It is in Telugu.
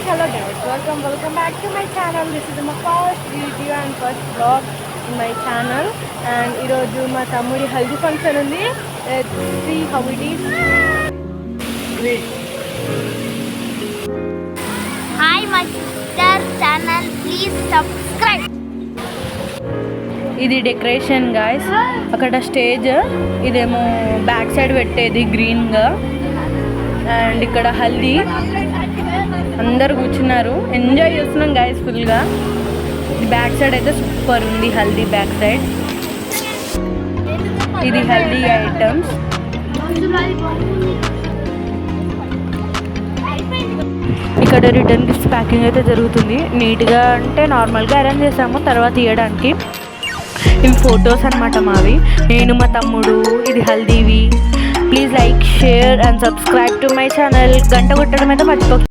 hello guys, welcome back to my channel. This is my first video and first vlog in my channel. And ఈరోజు మా తమ్ముడి హల్దీ ఫంక్షన్ ఉంది. Let's see how it is. Hi my sister channel, please subscribe. ఇది డెకరేషన్ గాయస్. అక్కడ స్టేజ్, ఇదేమో బ్యాక్ సైడ్ పెట్టేది గ్రీన్గా. అండ్ ఇక్కడ హల్దీ అందరు కూర్చున్నారు, ఎంజాయ్ చేస్తున్నాం గాయస్ ఫుల్గా. బ్యాక్ సైడ్ అయితే సూపర్ ఉంది హల్దీ బ్యాక్ సైడ్. ఇది హల్దీ ఐటమ్స్. ఇక్కడ రిటర్న్ గిఫ్ట్స్ ప్యాకింగ్ అయితే జరుగుతుంది. నీట్గా అంటే నార్మల్గా అరేంజ్ చేసాము తర్వాత ఇవ్వడానికి. ఇవి ఫొటోస్ అనమాట మావి, నేను మా తమ్ముడు. ఇది హల్దీవి. Please like, share and subscribe to my channel. గంట కొట్టడం అయితే మర్చిపోకండి.